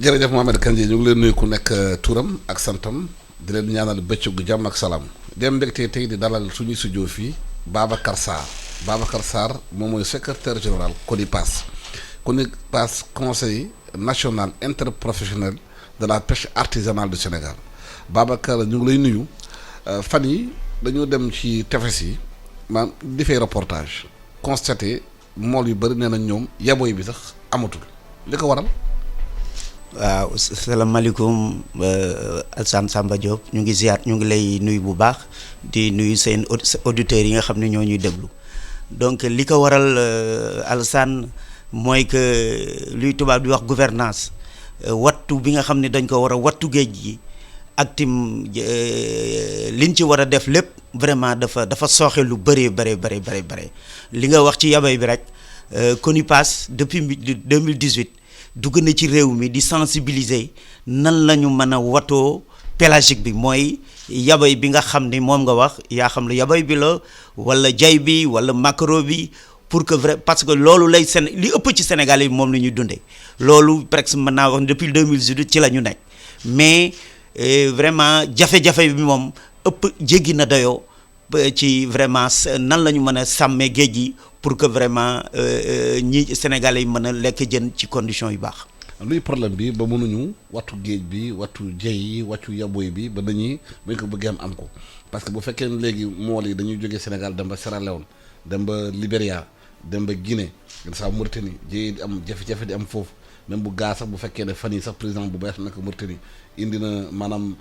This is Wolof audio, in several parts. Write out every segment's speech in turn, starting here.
jërëjëf Mohamed Kandji ñu ngi leen nuyu ku nekk turam ak santam di leen ñaanal bëccëgu jàmm ak salaam dem mbégte tey di dalal suñuy studio fii Babacar Sarr Babacar Sarr moom mooy secrétaire général CONIPAS conseil national interprofessionnel de la pêche artisanale du Sénégal Babacar ñu ngi lay nuyu fan yi dañoo dem ci tefes yi maanaam di fay reportage constaté mool yu bëri nee na ñoom yaboy bi sax amatul li ko waral. waaw salaamaaleykum Alassane Samba Diop ñu ngi ziar ñu ngi lay nuyu bu baax di nuyu seen auditeurs yi nga xam ne ñoo ñuy déglu donc li ko waral Alassane mooy que luy tubaab di wax gouvernance wattu bi nga xam ne dañ ko war a wattu géej gi ak tim liñ ci war a def lépp vraiment dafa sooxe lu bëree bare li nga wax ci yabay bi rek CONIPAS depuis 2018 dugg na ci réew mi di sensibiliser nan la ñu mën a watoo pélagique bi mooy yabay bi nga xam ni moom nga wax yaa xam lu yabay bi la wala jay bi wala maquereau bi pour que vrai parce que loolu lay li ëpp ci Sénégal yi moom la ñuy dundee loolu presque mën naa wax depuis 2018 ci la ñu nekk mais vraiment jafe-jafe bi moom ëpp jéggi na dayoo ci vraiment nan la ñu mën a sàmmee géej gi pour que vraiment ñi Sénégalais yi mën a lekk jën ci conditions yu baax. luy problème bi ba mënuñu wattu géej bi wattu jey yi wattu yaboy bi ba dañuy bañ ko bëggee am ko parce que bu fekkee ne léegi mool yi dañuy jógee Sénégal dem ba Sierra Leone dem ba Libéria dem ba Guinée gën saa Mauritanie jëye di am jafe-jafe di am foofu même bu gaa sax bu fekkee ne fan yi sax président bu bees nag Mauritanie indi na maanaam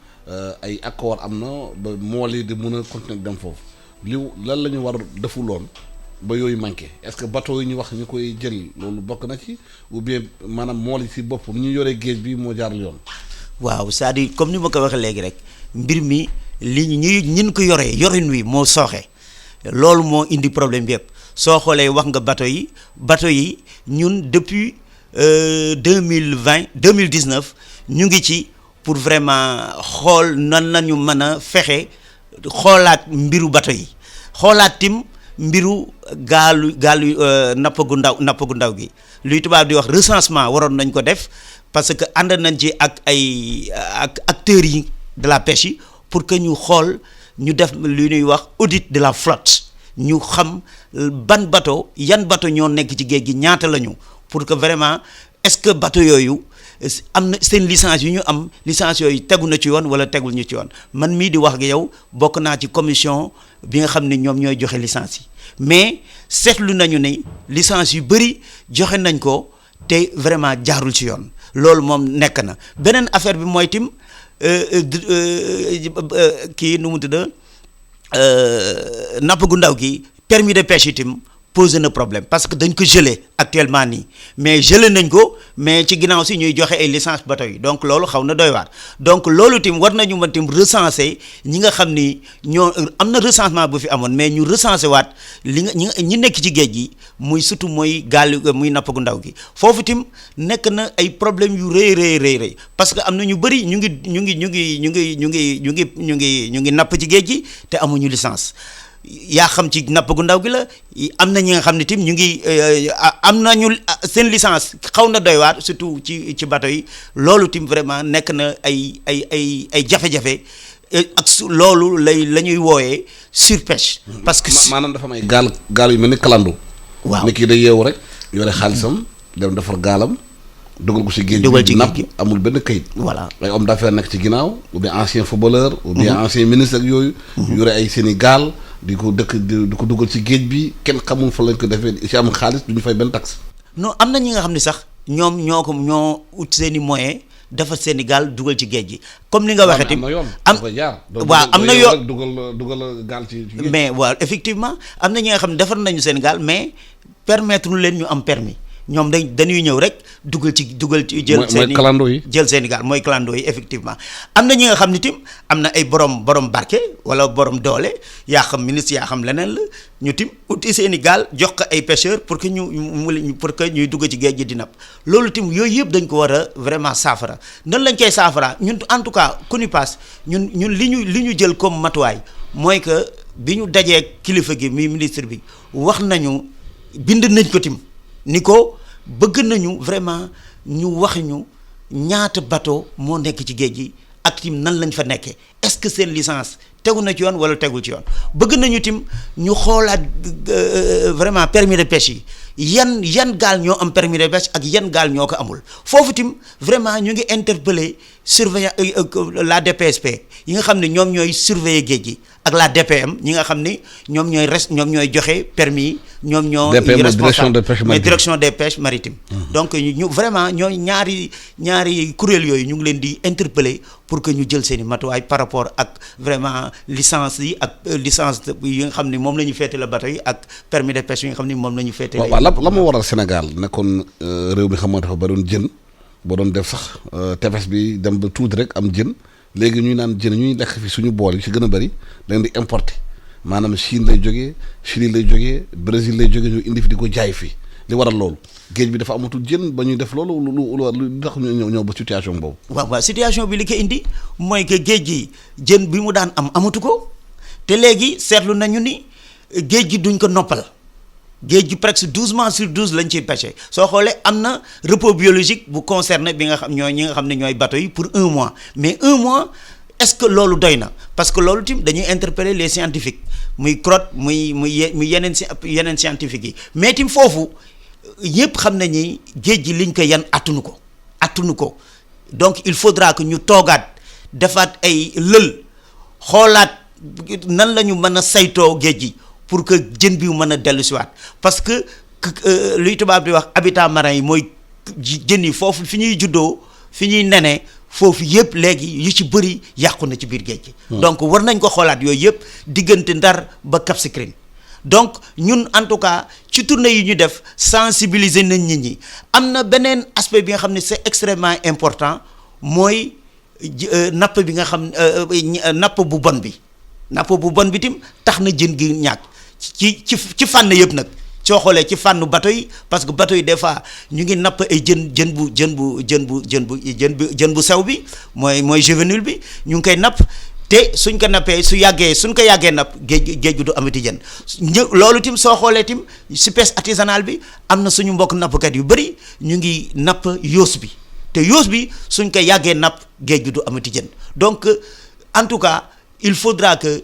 ay accord am na ba mool yi di mën a continuer dem foofu lan la ñu war defuloon ba yooyu manqué est-ce que bateau yi ñu wax ñu koy jël loolu bokk na ci ou bien maanaam mool yi si bopp ni ñu yoree géej bi moo jaarul yoon. waaw c'est-à-dire comme ni ma ko waxee léegi rek mbir mi ñin ko yoree yorin wi moo sooxe loolu moo indi problème bi yëpp soo xoolee wax nga bateau yi ñun depuis 2019 ñu ngi ci pour vraiment xool nan la ñu mën a fexe xoolaat mbiru bateau yi xoolaat tim mbiru gaalu napp gu ndaw gi luy tubaab di wax recensement waroon nañ ko def parce que ànd nañ ci ak acteurs yi de la pêche yi pour que ñu xool ñu def lu ñuy wax audit de la flotte ñu xam yan bateau ñoo nekk ci géej gi ñaata lañu pour que vraiment est-ce que bateau yooyu am na seen licence yu ñu am licence yooyu tegu na ci yoon wala tegul ñu ci yoon man mii di wax ak yow bokk naa ci commission bi nga xam ne ñoom ñooy joxe licence yi mais seetlu nañu ne licence yu bëri joxe nañ ko te vraiment jaarul ci yoon loolu moom nekk na beneen affaire bi mooy tim kii nu mu tudd napp gu ndaw gi permis de pêche itam posé na problème parce que dañ ko gelé actuellement nii mais gelé nañ ko mais ci ginnaaw si ñuy joxe ay licence bateau yi donc loolu xaw na doy waar donc loolu tim war nañu mën tim recenser ñi nga xam ni ñoo am na recensement bu fi amoon mais ñu recenser waat ñi nekk ci géej gi muy surtout mooy gaal muy napp gu ndaw gi foofu tim nekk na ay problème yu rëy parce que am na ñu bëri ñu ngi napp ci géej gi te amuñu licence yaa xam ci napp gu ndaw gi la am na ñi nga xam ne tim ñu ngi am nañu seen licence xaw na doy waar surtout ci bateau yi loolu tim vraiment nekk na ay jafe-jafe ak loolu la ñuy wooyee surpêche. parce que maanaam dafa may gaal yu mel ni kalando. waaw nit ki day yeewu rek yore xaalisam dem defar gaalam. dugal ko ci géej gi napp amul benn kayit. voilà ay homme d'affaires nekk ci ginnaaw ou bien ancien footballeur. ou bien ancien ministre ak yooyu. yore ay seeni gaal. di ko dugal ci géej bi kenn xamul fa lañ ko defee ci am xaalis du ñu fay benn taxe. non am na ñi nga xam ne sax ñoom ñoo ut seen i moyen dafa seen i gaal dugal ci géej gi comme ni nga waxee tim waaw am na yoon dugal gaal ci géej. mais waaw effectivement am na ñi nga xam ne defar nañu seen gaal mais permettre leen ñu am permis ñoom dañuy ñëw rek dugal ci jël seen i clando yi jël seen i gaal mooy clando yi effectivement am na ñi nga xam ne tim am na ay borom barke wala borom doole yaa xam ministre yaa xam leneen la ñu tim uti seen i gaal jox ko ay pêcheurs pour que ñuy dugg ci géej gi di napp loolu tim yooyu yëpp dañ ko war a vraiment saafara nan lañ koy saafara ñun en tout cas CONIPAS ñun li ñu jël comme matuwaay mooy que bi ñu dajee kilifa gi muy ministre bi wax nañu bind nañ ko tim ni ko bëgg nañu vraiment ñu wax ñu ñaata bateau moo nekk ci géej gi ak tim nan lañ fa nekkee est-ce que seen licence tegu na ci yoon wala tegul ci yoon bëgg nañu tim ñu xoolaat vraiment permis de pêche yi yan gaal ñoo am permis de pêche ak yan gaal ñoo ko amul foofu tim vraiment ñu ngi interpeller surveillant la DPSP yi nga xam ne ñoom ñooy surveiller géej gi ak la DPM ñi nga xam ne ñoom ñooy joxe permis yi ñoom ñoo responsable mais direction des pêches maritimes donc ñu vraiment ñooy ñaari kuréel yooyu ñu ngi leen di interpeller pour que ñu jël seen i matuwaay par rapport ak vraiment licence yi ak licence yi nga xam ne moom la ñu féete la bateau yi ak permis de pêche yi nga xam ne moom la ñu féete la ma waral Sénégal nekkoon réew mi xam nga dafa baroon jën boo doon def sax tefes bi dem ba tuuti rek am jën léegi ñuy naan jën ñuy lekk fi suñu bool yi ci gën a bëri dañ di importer maanaam Chine lay jógee Chili lay jógee Brésil lay jógee ñu indi fi di ko jaay fii li waral loolu géej bi dafa amatul jën ba ñuy def loolu lu tax ñu ñëw ba situation boobu. waaw situation bi li ko indi mooy que géej gi jën bi mu daan amatu ko te léegi seetlu nañu ni géej gi duñ ko noppal. géej gi presque 12 mois sur 12 lañ ciy pêché soo xoolee am na repos biologique bu concerné bi nga xam ñi nga xam ne ñooy bateau yi pour 1 mois mais 1 mois est-ce que loolu doy na parce que loolu tim dañuy interpeller les scientifiques muy CROT muy yeneen scientifiques yi mais tim foofu ñëpp xam nañ ni géej gi liñ ko yan attunu ko donc il faudra que ñu toogaat defaat ay lël xoolaat nan la ñu mën a saytoo géej gi. pour que jën bi mën a dellu si waat parce que luy tubaab di wax habitat marin yi mooy jën yi foofu fi ñuy juddoo fi ñuy nenee foofu yëpp léegi yu ci bëri yàqu na ci biir géej gi. donc war nañ ko xoolaat yooyu yëpp diggante Ndar ba Cap Skirring donc ñun en tout cas ci tournée yi ñu def sensibiliser nañ nit ñi am na beneen aspect bi nga xam ne c'est extrêmement important mooy napp bi nga xam napp bu bon bi tim tax na jën gi ñàkk ci fànn yëpp nag soo xoolee ci fànn bateau yi parce que bateau yi des fois ñu ngi napp ay jën bu sew bi mooy juvénile bi ñu ngi koy napp te suñ ko nappee suñ ko yàggee napp géej gi du amati jën loolu tim soo xoolee tim si pêche artisanale bi am na suñu mbokk nappkat yu bëri ñu ngi napp yoos bi te yoos bi suñ ko yàggee napp géej gi du amati jën donc en tout cas il faudra que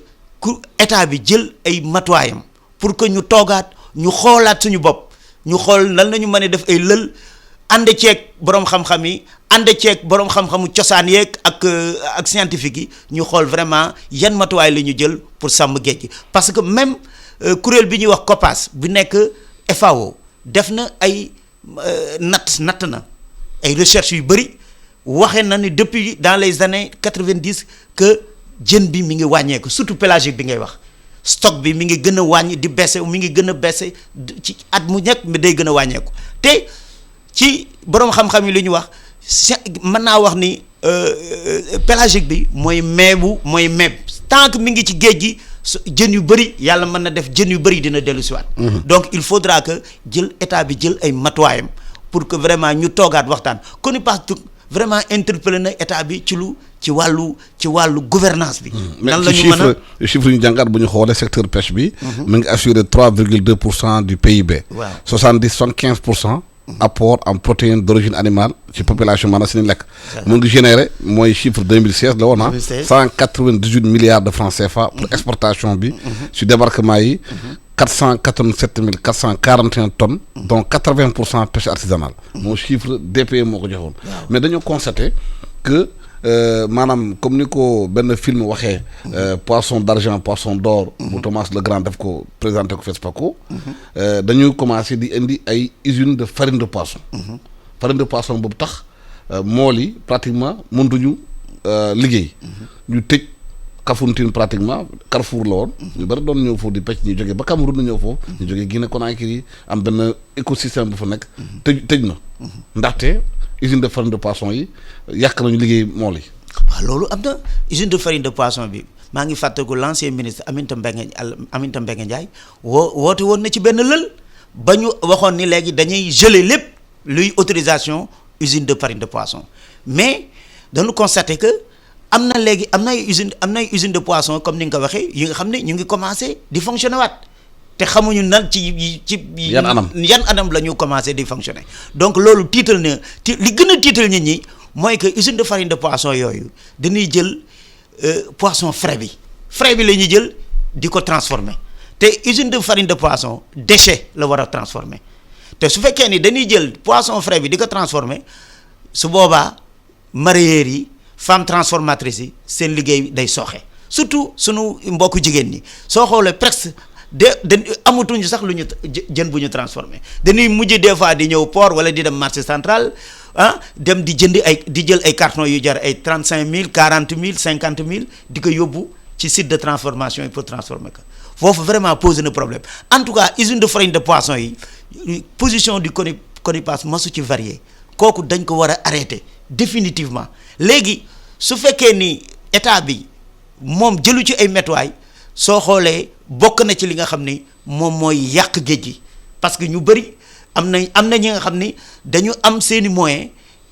état bi jël ay matuwaayam pour que ñu toogaat ñu xoolaat suñu bopp ñu xool lan la ñu mën a def ay lël ànd ceeg boroom xam-xam yi ànd ceeg boroom xam-xamu cosaan yeeg ak scientifique yi ñu xool vraiment yan matuwaay la ñu jël pour sàmm géej gi parce que même kuréel bi ñuy wax COPAS bu nekk FAO def na ay natt na ay recherches yu bëri waxee na ni depuis dans les années 90 que jën bi mi ngi wàññeeku surtout pélagique bi ngay wax stock bi mi ngi gën a wàññi di baissé mi ngi gën a baissé ci at mu nekk mi day gën a wàññeeku te ci boroom xam-xam yi li ñu wax mën naa wax ni pélagique bi mooy meeb tant que mi ngi ci géej gi jën yu bëri yàlla mën na def jën yu bëri dina dellu si waat donc il faudra que état bi jël ay matuwaayam pour que vraiment ñu toogaat waxtaan kon vraiment interpellé na état bi ci wàllu gouvernance bi. nan la ñu mën a chiffre ñu jàngat bu ñu xoolee secteur pêche bi. mu ngi assuré 3,2% du PIB. waaw 75% apport en protéines d'origine animale ci population maanaam seen lekk. mu ngi généré mooy chiffre 2016 la woon ah. 198 milliards de francs CFA pour exportation bi. sur débarquement yi. 487 441 tonnes. dont 80% pêche artisanale. moo chiffre DPE moo ko joxoon. mais dañoo constaté que maanaam comme ni ko benn film waxee. poisson d'argent poisson d'or. bu Thomas Legrand daf ko présenté ko FESPACO. dañuy commencé di indi ay usines de farine de poisson. farine de poisson boobu tax mool yi pratiquement mëntuñu liggéey. ñu tëj. Kafountine pratiquement Carrefour la woon. ñu bari doon ñëw foofu di pêche ñu jógee ba Cameroun ñëw foofu. ñu jógee Guinée Conakry am benn écosystème bu fa nekk. tëj na. ndaxte usine de farine de poisson yi yàq nañu liggéey mool yi. waaw loolu am na usine de farine de poisson bi maa ngi fàttaliku l'ancien ministre Aminata Mbengue Ndiaye woote woon na ci benn lël ba ñu waxoon ni léegi dañuy geler lépp luy autorisation usine de farine de poisson mais dañu constater que. am na ay usine de poisson comme ni nga ko waxee yi nga xam ne ñu ngi commencé di fonctionner waat te xamuñu nan ci yan anam la ñu commencé di fonctionner donc loolu tiital na li gën a tiital nit ñi mooy que usine de farine de poisson yooyu dañuy jël poisson frais bi la ñuy jël di ko transformer te usine de farine de poisson déchet la war a transformer te su fekkee ni dañuy jël poisson frais bi di ko transformer su boobaa mareyeurs yi femmes transformatrices yi seen liggéey day sooxe surtout sunu mbokku jigéen ñi soo xoolee presque de amatuñu sax lu ñu jën bu ñu transformé dañuy mujj des fois di ñëw port wala di dem marché central dem di jënd di jël ay cartons yu jar ay 35 000 40 000 50 000 di ko yóbbu ci site de transformation yi pour transformer ko foofu vraiment pose na problème en tout cas usine de farine de poisson yi position du CONIPAS masu ci varié kooku dañ ko war a arrêter définitivement léegi su fekkee ni état bi moom jëlu ci ay métuwaay soo xoolee bokk na ci li nga xam ni moom mooy yàq géej gi parce que ñu bëri am na ñi nga xam ni dañu am seeni moyens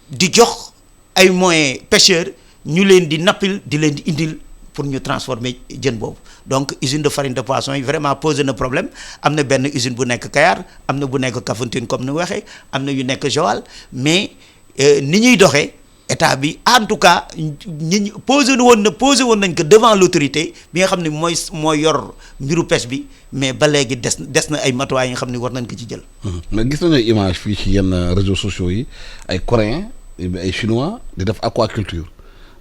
di jox ay moyens pêcheurs ñu leen di nappil di leen di indil pour ñu transformer jën boobu donc usine de farine de poisson yi vraiment posé na problème am na benn usine bu nekk Kayar am na bu nekk Kafountine comme ni waxee am na yu nekk Joal mais ni ñuy doxee état bi en tout cas ñi posé woon nañ ko devant l'autorité bi nga xam ne mooy yor mbiru pêche bi mais ba léegi des na ay matuwaay yi nga xam ne war nañ ko ci jël. mais gis nañu image fii ci yenn réseaux sociaux yi ay coréens ay chinois di def aquaculture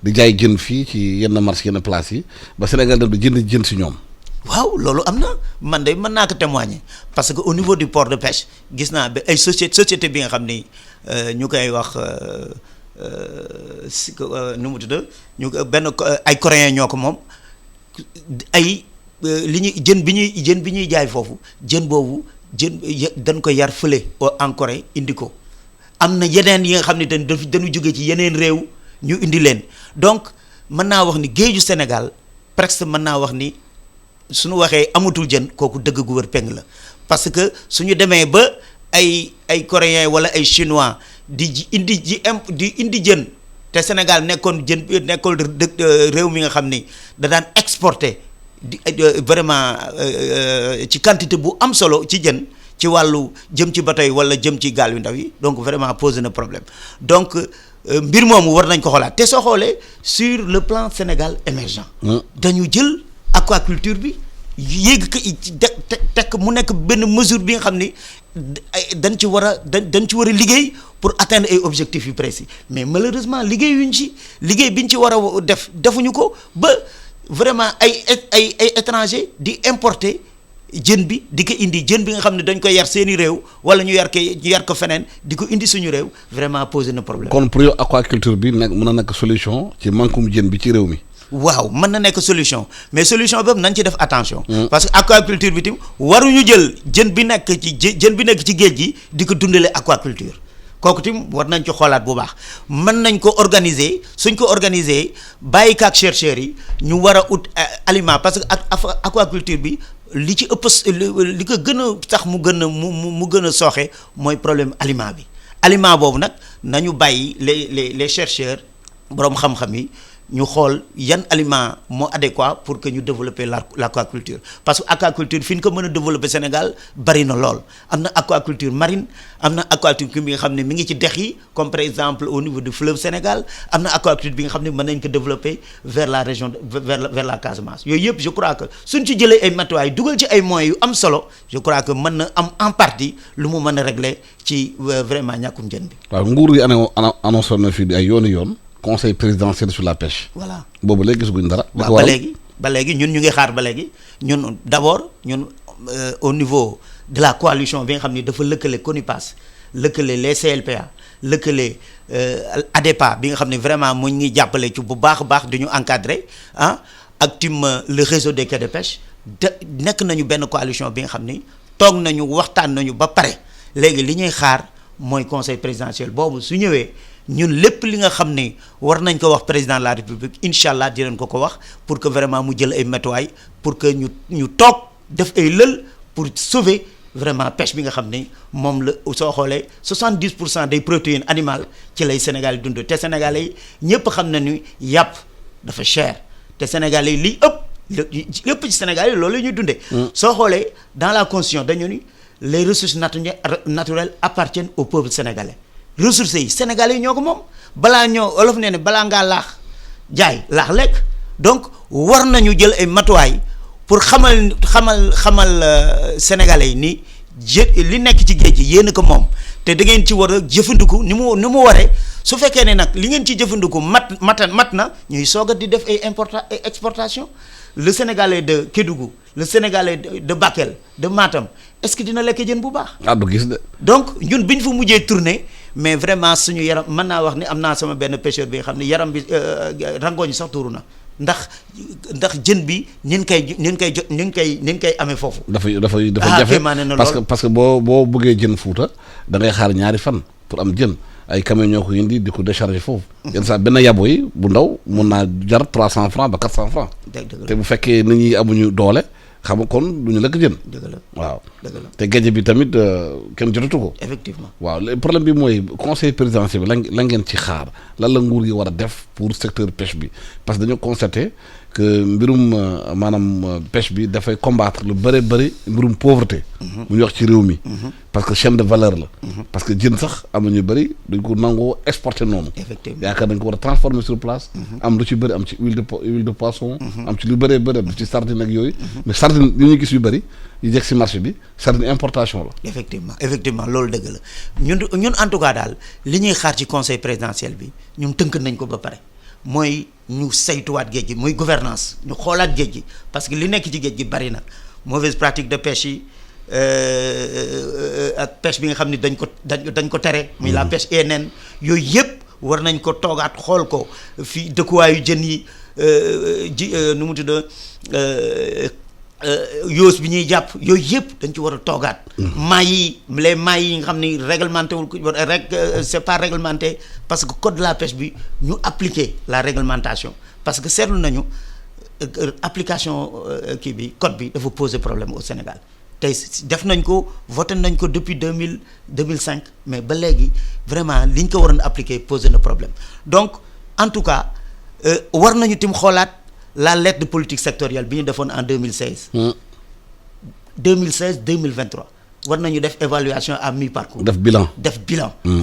di jaay jën fii ci yenn marché yenn place yi ba Sénégal def di jënd jën si ñoom. waaw loolu am na man de mën naa ko témoigner parce que au niveau du port de pêche gis naa ba ay société bi nga xam ni ñu koy wax. nu mu tudd ñu benn ay coréens ñoo ko moom ay li ñuy jën bi ñuy jaay foofu jën boobu dañ ko yar fële en Corée indi ko am na yeneen yi nga xam ne dañu jóge ci yeneen réew ñu indi leen donc mën naa wax ni géeju Sénégal presque mën naa wax ni suñu waxee amatul jën kooku dëgg gu wër peng la parce que suñu demee ba ay coréens wala ay chinois di indi jën te Sénégal nekkoon réew mi nga xam ni da daan exporter vraiment ci quantité bu am solo ci jën ci wàllu jëm ci bateau yi wala jëm ci gaal yu ndaw yi donc vraiment posé na problème donc mbir moomu war nañ ko xoolaat te soo xoolee sur le plan Sénégal émergent dañu jël aquaculture bi yéeg ko tekk mu nekk benn mesure bi nga xam ni dañ ci war a liggéey pour atteindre ay objectifs yu précis mais malheureusement liggéey biñ ci war a defuñu ko ba vraiment ay étranger di importer jën bi di ko indi jën bi nga xam ne dañ koy yar seeni réew wala ñu yar ko feneen di ko indi suñu réew vraiment posé na problème. kon pour yow aquaculture bi mën na nekk solution ci mankum jën bi ci réew mi. waaw mën na nekk solution mais solution boobu nañ ci def attention. parce que aquaculture bi tam waruñu jël jën bi nekk ci géej gi di ko dundale aquaculture kooku tam war nañ ci xoolaat bu baax mën nañ ko organiser suñ ko organiser bàyyi kaak chercheurs yi ñu war a ut aliment parce que aquaculture bi li ci ëpp li ko gën a tax mu gën a sooxe mooy problème aliment bi aliment boobu nag nañu bàyyi les chercheurs boroom xam-xam yi. ñu xool yan aliment moo adéquat pour que ñu développer l'aquaculture parce que aquaculture fi ñu ko mën a développer Sénégal bari na lool am na aquaculture marine am na aquaculture bi nga xam ne mi ngi ci dex yi comme par exemple au niveau du fleuve Sénégal am na aquaculture bi nga xam ne mën nañ ko développer vers la région vers la Casamance yooyu yëpp je crois que suñ ci jëlee ay matuwaay dugal ci ay moyens yu am solo je crois que mën na am en partie lu mu mën a régler ci vraiment ñàkkum jën bi. waaw nguur yi annoncé na fii ay yoon. conseil présidentiel sur la pêche. voilà boobu léegi gisaguñ dara. waaw ba léegi ñun ñu ngi xaar ba léegi ñun d'abord ñun au niveau de la coalition bi nga xam ni dafa lëkkale CONIPAS lëkkale les CLPA lëkkale ADEPA bi nga xam ne vraiment mu ngi jàppale ci bu baax a baax di ñu encadrer ak tim le réseau des quais de pêche nekk nañu benn coalition bi nga xam ni toog nañu waxtaan nañu ba pare léegi li ñuy xaar mooy conseil présidentiel boobu su ñëwee. ñun lépp li nga xam ne war nañ ko wax président de la république incha allah dinañ ko wax pour que vraiment mu jël ay matuwaay pour que ñu toog def ay lël pour sauver vraiment pêche bi nga xam ne moom la soo xoolee 70% des protéines animales ci lay Sénégal dund te Sénégalais yi ñëpp xam na ni yàpp dafa cher te Sénégalais yi lépp ci Sénégal yi loolu la ñuy dundee. soo xoolee dans la constitution dañu ni les ressources naturelles appartiennent au peuple sénégalais. ressources yi Sénégalais yi ñoo ko moom balaa ñoo olof nee ne balaa ngaa laax jaay laax lekk donc war nañu jël ay matuwaay pour xamal Sénégalais yi ni li nekk ci géej gi yéen a ko moom te da ngeen ci war a jëfandiku ni mu waree su fekkee ne nag li ngeen ci jëfandiku mat na ñuy soog a di def ay exportation le Sénégalais de Kédougou le Sénégalais de Bakel de Matam est-ce que dina lekk jën bu baax. du gis de. donc ñun bi ñu fa mujjee tourné mais vraiment suñu yaram mën naa wax ni am naa sama benn pêcheur bi nga xam ne yaram bi rangooñu sax tuuru na ndax jën bi ñu ngi koy amee foofu. dafa jafe parce que boo bëggee jën Fuuta da ngay xaar ñaari fan pour am jën. ay camion ñoo ko indi di ko décharger foofu. yenn saa benn yabo yi bu ndaw mun naa jar 300 francs ba 400 francs. te bu fekkee nit ñi amuñu doole xam nga kon du ñu lekk jën. dëgg la waaw. dëgg la te géej bi tamit kenn jotatu ko. effectivement waaw le problème bi mooy conseil présidentiel bi la ngeen ci xaar lan la nguur gi war a def pour secteur pêche bi parce que dañoo constaté que mbirum maanaam pêche bi dafay combattre lu bëri mbirum pauvreté. bu ñu wax ci réew mi. parce que chaîne de valeur la. parce que jën sax am na ñu bëri dañ ko nangoo exporter noonu. effectivement yaakaar dañ ko war a transformer sur place. am lu ci bëri am ci huile de poisson. am ci lu bëree bëri ci sardine ak yooyu. mais sardine yi ñuy gis yu bëri yi jekk si marché bi sardine importation la. effectivement loolu dëgg la ñun en tout cas daal li ñuy xaar ci conseil présidentiel bi ñun tënk nañ ko ba pare. mooy ñu saytuwaat géej gi muy gouvernance ñu xoolaat géej gi parce que li nekk ci géej gi bari na mauvaise pratique de pêche yi ak pêche bi nga xam ni dañ ko tere. muy la pêche ENN yooyu yëpp war nañ ko toogaat xool ko fii dëkkuwaayu jën yi nu mu tudd yoos bi ñuy jàpp yooyu yëpp dañ ci war a toogaat. mailles yi nga xam ni réglementé wul rek c'est pas réglementé parce que code de la pêche bi ñu appliquer la réglementation parce que seetlu nañu application kii bi code bi dafa poser problème au Sénégal tey def nañ ko voté nañ ko depuis 2005 mais ba léegi vraiment liñ ko waroon appliquer poser na problème donc en tout cas war nañu tim xoolaat. la lettre de politique sectorielle bi ñu defoon en 2016. 2023 war nañu def évaluation à mi-parcours. def bilan.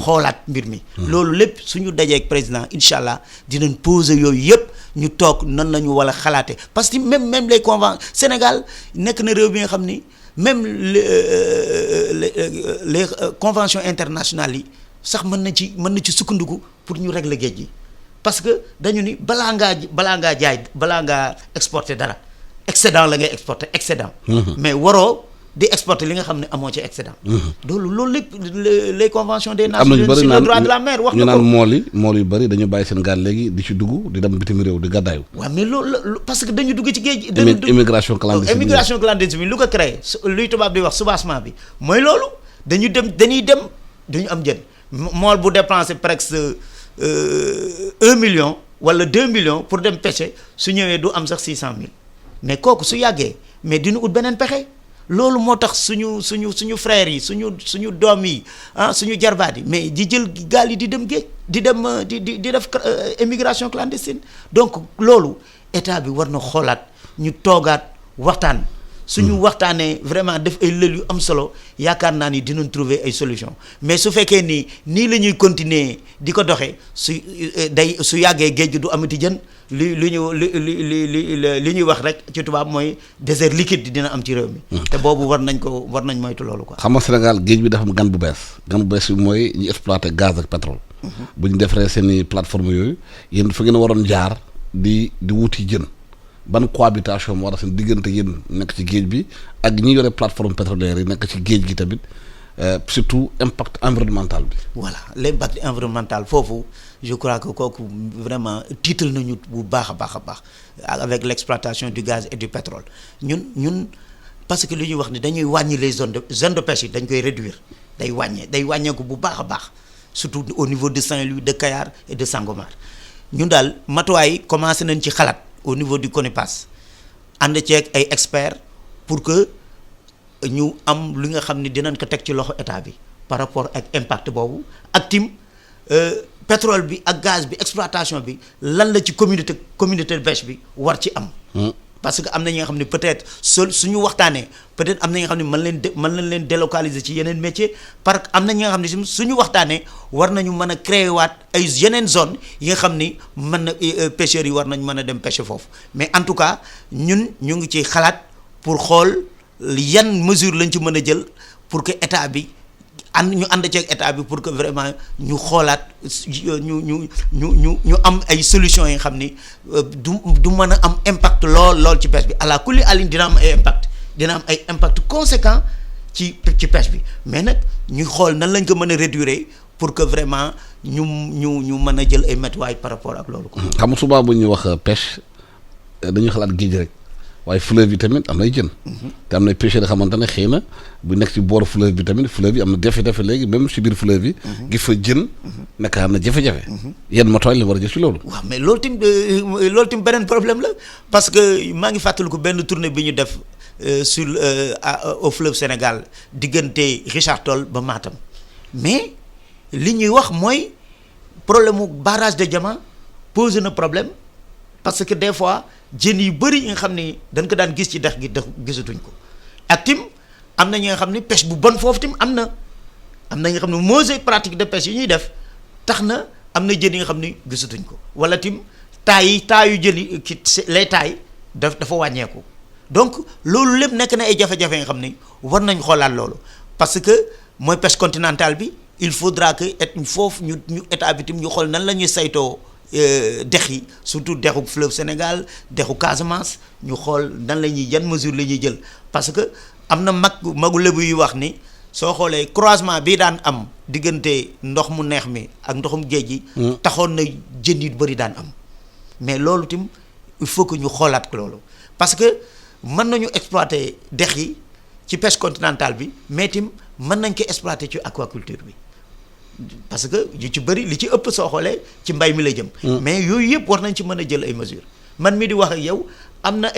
xoolaat mbir mi. loolu lépp suñu dajee ak président incha allah dinañ poser yooyu yëpp ñu toog nan la ñu war a xalaatee parce que même les conventions Sénégal nekk na réew bi nga xam ni même les conventions internationales yi sax mën na ci sukkandiku pour ñu régler géej gi. parce que dañu ni balaa ngaa exporter dara excédent la ngay exporter excédent. mais waroo di exporter li nga xam ne amoo ci excédent. loolu lépp les conventions des nations unies sur le droit de la mer wax na ko. ñu naan mool yu bëri dañu bàyyi seen gaal léegi di ci dugg di dem bitim réew di gàddaayu. waaw mais loolu parce que dañu dugg ci géej. immigration clandestine bi lu ko créé luy tubaab di wax soubassement bi mooy loolu dañuy dem duñu am jën mool bu dépensé presque 1 million wala 2 millions pour dem pêcher su ñëwee du am sax 600 000 mais kooku su yàggee mais dina ut beneen pexe loolu moo tax suñu frères yi suñu doom yi suñu jarbaat yi mais di jël gaal yi di dem géej di def immigration clandestine donc loolu état bi war na xoolaat ñu toogaat waxtaan. suñu waxtaanee vraiment def ay lël yu am solo yaakaar naa ni dinañ trouver ay solution mais su fekkee ni nii la ñuy continuer di ko doxee su yàggee géej gi du amati jën li ñuy wax rek ci tubaab mooy désert liquide dina am ci réew mi. te boobu war nañ moytu loolu quoi. xam nga Sénégal géej bi dafa am gan bu bees bi mooy ñu exploiter gaz ak pétrole. bu ñu defaree seen i plateforme yooyu yéen fa ngeen waroon jaar di wuti jën. ban cohabitation moo war a seen diggante yéen nekk ci géej bi ak ñi yore plateforme pétrolière yi nekk ci géej gi tamit surtout impact environnemental bi. voilà l'impact environnemental foofu je crois que kooku vraiment tiital nañu bu baax a baax avec l'exploitation du gaz et du pétrole ñun parce que li ñuy wax ni dañuy wàññi les zones de pêche yi dañ koy réduire day wàññeeku bu baax a baax surtout au niveau de Saint-Louis de Kayar et de Sangomar ñun daal matuwaay commencé nañ ci xalaat. au niveau du CONIPAS ànd ceeg ay experts pour que ñu am li nga xam ni dinañ ko teg ci loxo état bi par rapport ak impact boobu ak tim pétrole bi ak gaz bi exploitation bi lan la ci communauté de pêche bi war ci am. parce que am na ñi nga xam ne peut-être suñu waxtaanee peut-être am na ñi nga xam ne mën nañ leen délocaliser ci yeneen métier parce que am na ñi nga xam ne suñu waxtaanee war nañu mën a créer waat ay yeneen zone yi nga xam ni mën na pêcheurs yi war nañ mën a dem pêcher foofu mais en tout cas ñun ñu ngi ci xalaat pour xool yan mesure lañ ci mën a jël pour que état bi ñu ànd ceeg état bi pour que vraiment ñu xoolaat ñu am ay solutions yi nga xam ni du mën a am impact lool ci pêche bi ala kulli alin dina am ay impact conséquent ci pêche bi mais nag ñu xool nan lañ ko mën a réduire pour que vraiment ñu mën a jël ay matuwaay par rapport ak loolu ko xam nga souvent bu ñuy wax pêche dañuy xalaat géej rek waaye fleuve bi tamit am nay jën te am nay pêcheurs yoo xamante ne xëy na bu nekk ci booru fleuve bi tamit fleuve bi am na jafe-jafe léegi même ci biir fleuve bi gis fa jën nekk am na jafe-jafe yan matuwaay la war a jël ci loolu waaw mais loolu tim beneen problème la parce que maa ngi fàttaliku benn tournée bi ñu def sur au fleuve Sénégal diggante Richard Toll ba Matam mais li ñuy wax mooy problème mu barrage de Diama posé na problème parce que des fois jën yu bëri yi nga xam ni dañ ko daan gis ci dex gi gisatuñ ko ak tim am na ñi nga xam ni pêche bu bon foofu tim am na ñi nga xam ne mauvaise pratique de pêche yi ñuy def tax na am na jën yi nga xam ni gisatuñ ko wala tim taayu jën yi les tailles dafa wàññeeku donc loolu lépp nekk na ay jafe-jafe nga xam ni war nañ xoolaat loolu parce que mooy pêche continentale bi il faudra que foofu ñu état bi tim ñu xool nan la ñuy saytoo dex yi surtout dexu fleuve Sénégal dexu Casamance ñu xool nan la ñuy yan mesure la ñuy jël parce que am na magu lébu yu wax ni soo xoolee croisement bii daan am diggante ndox mu neex mi ak ndoxum géej gi taxoon na jën yu bëri daan am mais loolu tim il faut que ñu xoolaat ko loolu parce que mën nañu exploiter dex yi ci pêche continentale bi mais tim mën nañ ko exploiter ci aquaculture bi parce que yu ci bëri li ci ëpp soo xoolee ci mbay mi la jëm mais yooyu yëpp war nañ ci mën a jël ay mesures man mi di wax ak yow am na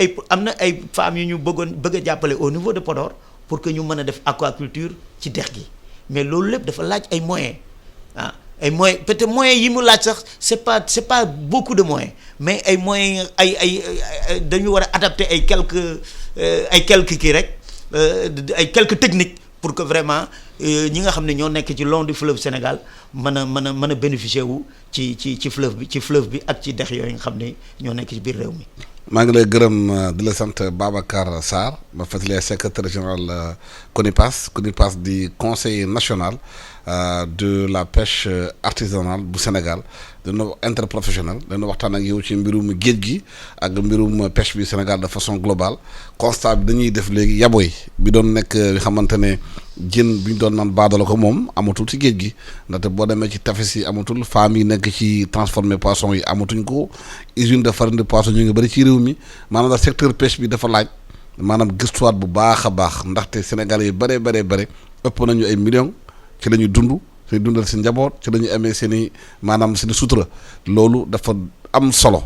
ay femmes yu ñu bëgg a jàppale au niveau de Podor pour que ñu mën a def aquaculture ci dex gi mais loolu lépp dafa laaj ay moyens ay moyens peut-être moyens yi mu laaj sax c'est pas beaucoup de moyens mais ay moyens ay dañu war a adapter ay quelques kii rek ay quelques techniques pour que vraiment ñi nga xam ne ñoo nekk ci long du fleuve Sénégal mën a bénéficier wu ci fleuve bi ak ci dex yooyu nga xam ne ñoo nekk ci biir réew mi. maa ngi lay gërëm di la sant Babacar Sarr ma fàttali secrétaire général CONIPAS di conseiller national de la pêche artisanale bu Sénégal dana interprofessionnel dana waxtaan ak yow ci mbirum géej gi ak mbirum pêche bi Sénégal de façon globale constat bi dañuy def léegi yaboy bi doon nekk xamante ne jën bi ñu doon naan baadala ko moom amatul ci géej gi ndaxte boo demee ci tefes yi amatul femmes yi nekk ci transformer poisson yi amatuñ ko usine de farine de poisson ñu ngi bëri ci réew mi maanaam daal secteur pêche bi dafa laaj maanaam gëstuwaat bu baax a baax ndaxte Sénégalais yi bare ëpp nañu ay millions ci la ñuy dund ci dundal seen njaboot ci la ñuy amee seen i maanaam seen i sutura loolu dafa am solo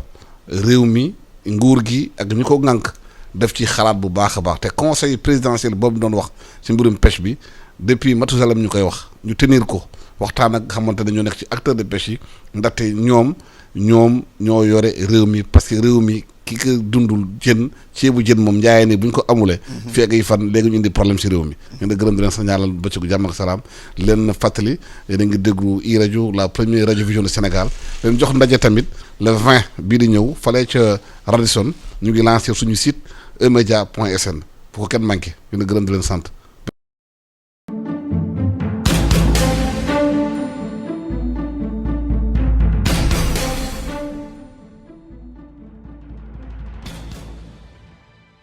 réew mi nguur gi ak ñu ko ŋànk def ci xalaat bu baax a baax te conseil présidentiel boobu doon wax ci mbirum pêche bi depuis Matousalam ñu koy wax ñu tenir ko waxtaan ak xamante ne ñoo nekk ci acteur de pêche yi ndaxte ñoom ñoo yore réew mi parce que réew mi ki ko dundul ceebu jën moom njaayee ne bu ñu ko amulee fii ak ay fan léegi ñu indi problème si réew mi ñu ngi gërëm di leen sa ñaanal bëccëgu jàmm ak salaam leen fàttali yéen a ngi déglu iRadio la première radiovision du Sénégal leen jox ndaje tamit le 20 bii di ñëw fale ca Radisson ñu ngi lancé suñu site emedia.sn bu ko kenn manqué ñu ngi gërëm di leen sant